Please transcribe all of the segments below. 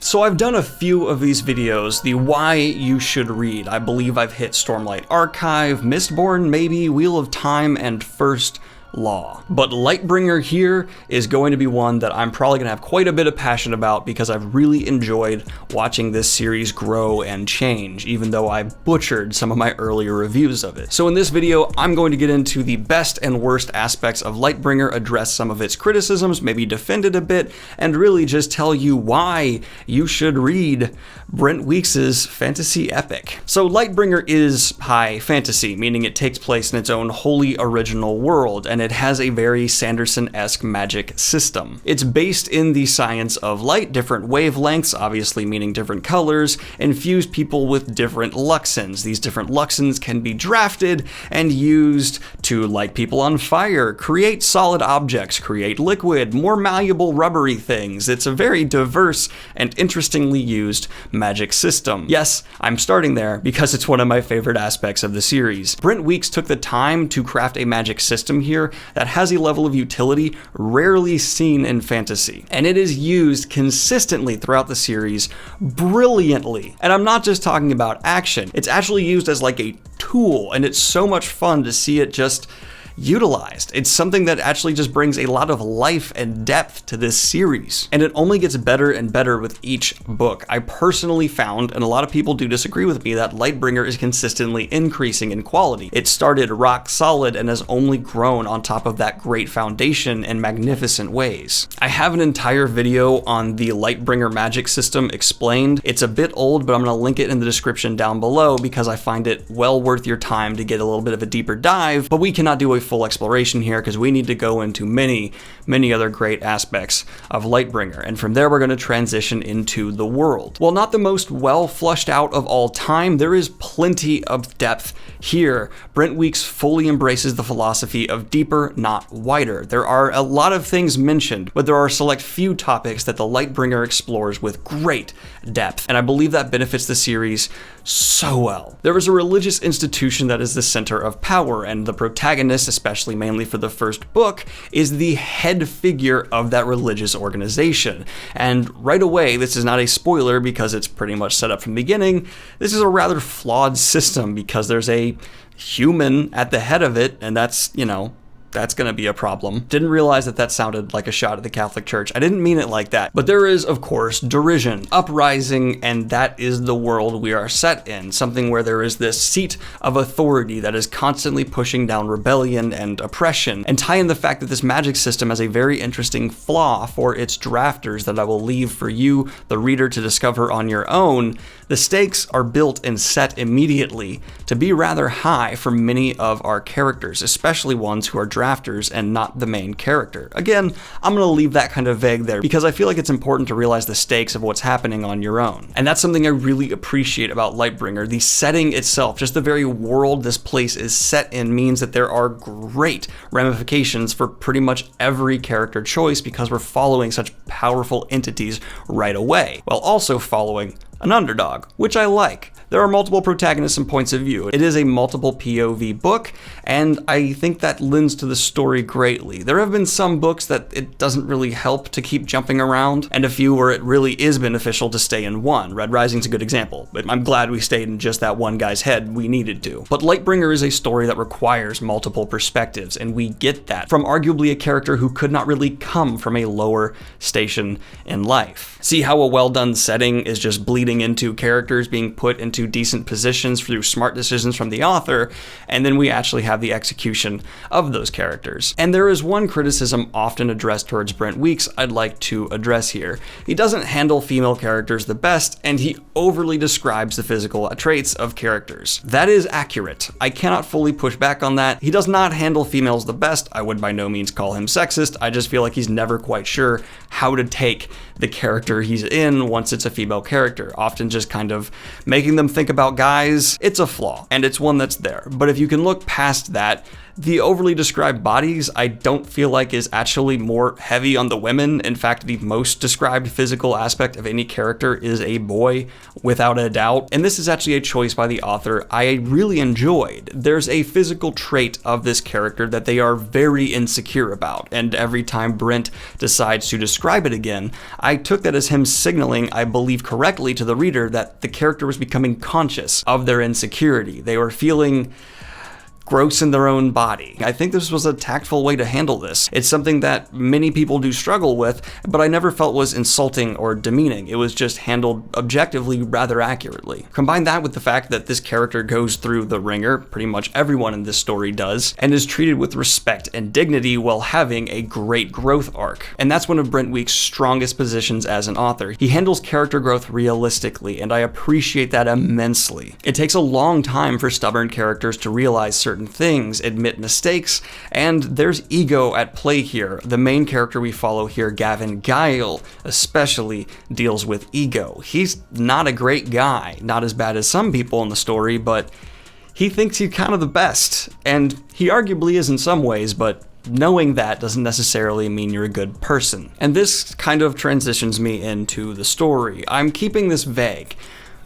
So I've done a few of these videos, the why you should read. I believe I've hit Stormlight Archive, Mistborn maybe, Wheel of Time, and First Law. But Lightbringer here is going to be one that I'm probably going to have quite a bit of passion about because I've really enjoyed watching this series grow and change, even though I butchered some of my earlier reviews of it. So in this video, I'm going to get into the best and worst aspects of Lightbringer, address some of its criticisms, maybe defend it a bit, and really just tell you why you should read Brent Weeks' fantasy epic. So Lightbringer is high fantasy, meaning it takes place in its own wholly original world, and it has a very Sanderson-esque magic system. It's based in the science of light, different wavelengths, obviously meaning different colors, infuse people with different luxins. These different luxins can be drafted and used to light people on fire, create solid objects, create liquid, more malleable rubbery things. It's a very diverse and interestingly used magic system. Yes, I'm starting there because it's one of my favorite aspects of the series. Brent Weeks took the time to craft a magic system here that has a level of utility rarely seen in fantasy. And it is used consistently throughout the series brilliantly. And I'm not just talking about action, it's actually used as like a tool, and it's so much fun to see it just utilized. It's something that actually just brings a lot of life and depth to this series. And it only gets better and better with each book. I personally found, and a lot of people do disagree with me, that Lightbringer is consistently increasing in quality. It started rock solid and has only grown on top of that great foundation in magnificent ways. I have an entire video on the Lightbringer magic system explained. It's a bit old, but I'm going to link it in the description down below because I find it well worth your time to get a little bit of a deeper dive, but we cannot do a full exploration here because we need to go into many other great aspects of Lightbringer, and from there we're going to transition into the world. While not the most well flushed out of all time, there is plenty of depth here. Brent Weeks fully embraces the philosophy of deeper, not wider. There are a lot of things mentioned, but there are a select few topics that the Lightbringer explores with great depth, and I believe that benefits the series so well. There is a religious institution that is the center of power, and the protagonist, especially mainly for the first book, is the head figure of that religious organization. And right away, this is not a spoiler because it's pretty much set up from the beginning, this is a rather flawed system because there's a human at the head of it, and that's, that's going to be a problem. Didn't realize that that sounded like a shot at the Catholic Church. I didn't mean it like that. But there is, of course, derision, uprising, and that is the world we are set in. Something where there is this seat of authority that is constantly pushing down rebellion and oppression. And tie in the fact that this magic system has a very interesting flaw for its drafters that I will leave for you, the reader, to discover on your own. The stakes are built and set immediately to be rather high for many of our characters, especially ones who are drafters and not the main character. Again, I'm going to leave that kind of vague there because I feel like it's important to realize the stakes of what's happening on your own. And that's something I really appreciate about Lightbringer. The setting itself, just the very world this place is set in, means that there are great ramifications for pretty much every character choice because we're following such powerful entities right away, while also following an underdog, which I like. There are multiple protagonists and points of view. It is a multiple POV book, and I think that lends to the story greatly. There have been some books that it doesn't really help to keep jumping around, and a few where it really is beneficial to stay in one. Red Rising's a good example, but I'm glad we stayed in just that one guy's head. We needed to. But Lightbringer is a story that requires multiple perspectives, and we get that from arguably a character who could not really come from a lower station in life. See how a well-done setting is just bleeding into characters being put into decent positions through smart decisions from the author, and then we actually have the execution of those characters. And there is one criticism often addressed towards Brent Weeks I'd like to address here. He doesn't handle female characters the best, and he overly describes the physical traits of characters. That is accurate. I cannot fully push back on that. He does not handle females the best. I would by no means call him sexist. I just feel like he's never quite sure how to take the character he's in once it's a female character, often just kind of making them think about guys. It's a flaw, and it's one that's there. But if you can look past that, The overly described bodies I don't feel like is actually more heavy on the women. In fact, the most described physical aspect of any character is a boy, without a doubt. And this is actually a choice by the author I really enjoyed. There's a physical trait of this character that they are very insecure about, and every time Brent decides to describe it again, I took that as him signaling, I believe correctly, to the reader that the character was becoming conscious of their insecurity. They were feeling gross in their own body. I think this was a tactful way to handle this. It's something that many people do struggle with, but I never felt was insulting or demeaning. It was just handled objectively rather accurately. Combine that with the fact that this character goes through the ringer, pretty much everyone in this story does, and is treated with respect and dignity while having a great growth arc. And that's one of Brent Weeks' strongest positions as an author. He handles character growth realistically, and I appreciate that immensely. It takes a long time for stubborn characters to realize certain things, admit mistakes, and there's ego at play here. The main character we follow here, Gavin Guile, especially deals with ego. He's not a great guy, not as bad as some people in the story, but he thinks he's kind of the best, and he arguably is in some ways, but knowing that doesn't necessarily mean you're a good person. And this kind of transitions me into the story. I'm keeping this vague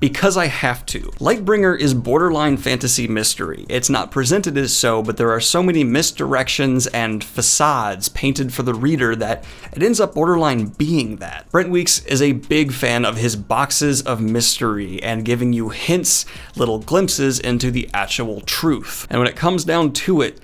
because I have to. Lightbringer is borderline fantasy mystery. It's not presented as so, but there are so many misdirections and facades painted for the reader that it ends up borderline being that. Brent Weeks is a big fan of his boxes of mystery and giving you hints, little glimpses into the actual truth. And when it comes down to it,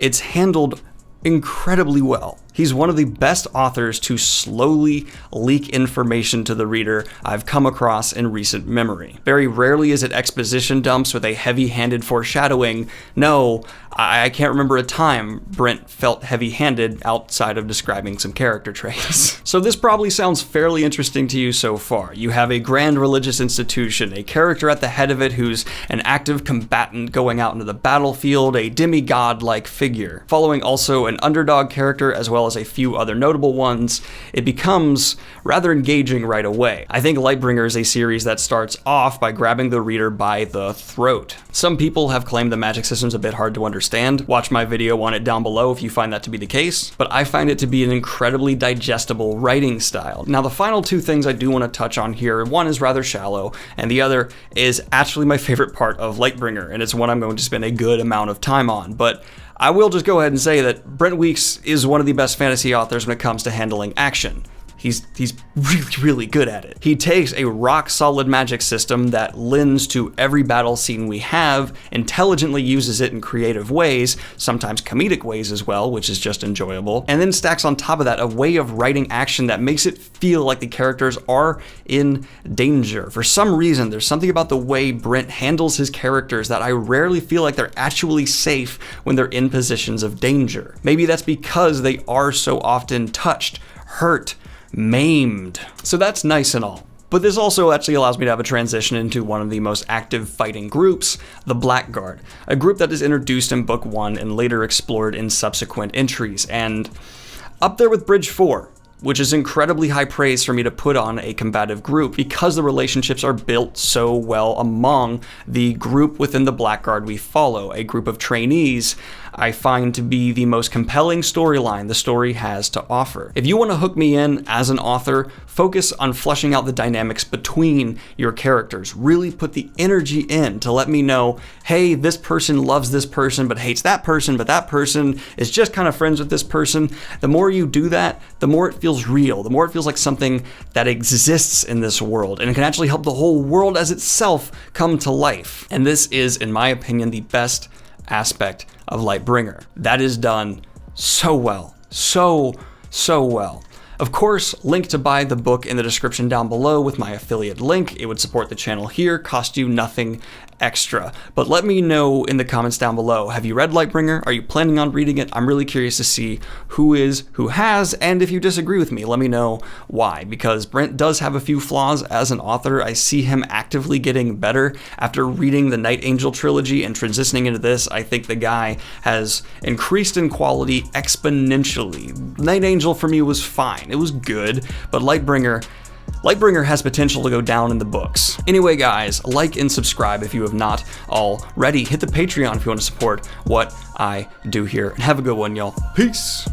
it's handled incredibly well. He's one of the best authors to slowly leak information to the reader I've come across in recent memory. Very rarely is it exposition dumps with a heavy-handed foreshadowing. No, I can't remember a time Brent felt heavy-handed outside of describing some character traits. So this probably sounds fairly interesting to you so far. You have a grand religious institution, a character at the head of it who's an active combatant going out into the battlefield, a demigod-like figure. Following also an underdog character as well as a few other notable ones, it becomes rather engaging right away. I think Lightbringer is a series that starts off by grabbing the reader by the throat. Some people have claimed the magic system's a bit hard to understand. Watch my video on it down below if you find that to be the case, but I find it to be an incredibly digestible writing style. Now, the final two things I do want to touch on here, one is rather shallow, and the other is actually my favorite part of Lightbringer, and it's one I'm going to spend a good amount of time on, but I will just go ahead and say that Brent Weeks is one of the best fantasy authors when it comes to handling action. He's really, really good at it. He takes a rock-solid magic system that lends to every battle scene we have, intelligently uses it in creative ways, sometimes comedic ways as well, which is just enjoyable, and then stacks on top of that a way of writing action that makes it feel like the characters are in danger. For some reason, there's something about the way Brent handles his characters that I rarely feel like they're actually safe when they're in positions of danger. Maybe that's because they are so often touched, hurt, maimed. So that's nice and all. But this also actually allows me to have a transition into one of the most active fighting groups, the Blackguard, a group that is introduced in book 1 and later explored in subsequent entries, and up there with Bridge 4, which is incredibly high praise for me to put on a combative group because the relationships are built so well among the group within the Blackguard we follow, a group of trainees I find to be the most compelling storyline the story has to offer. If you want to hook me in as an author, focus on fleshing out the dynamics between your characters. Really put the energy in to let me know, hey, this person loves this person but hates that person, but that person is just kind of friends with this person. The more you do that, the more it feels real, the more it feels like something that exists in this world, and it can actually help the whole world as itself come to life. And this is, in my opinion, the best aspect of Lightbringer. That is done so well. So well. Of course, link to buy the book in the description down below with my affiliate link. It would support the channel here, cost you nothing extra. But let me know in the comments down below, have you read Lightbringer? Are you planning on reading it? I'm really curious to see who has, and if you disagree with me, let me know why, because Brent does have a few flaws as an author. I see him actively getting better after reading the Night Angel trilogy and transitioning into this. I think the guy has increased in quality exponentially. Night Angel for me was fine. It was good, but Lightbringer, Lightbringer has potential to go down in the books. Anyway, guys, like and subscribe if you have not already. Hit the Patreon if you want to support what I do here. And have a good one, y'all. Peace.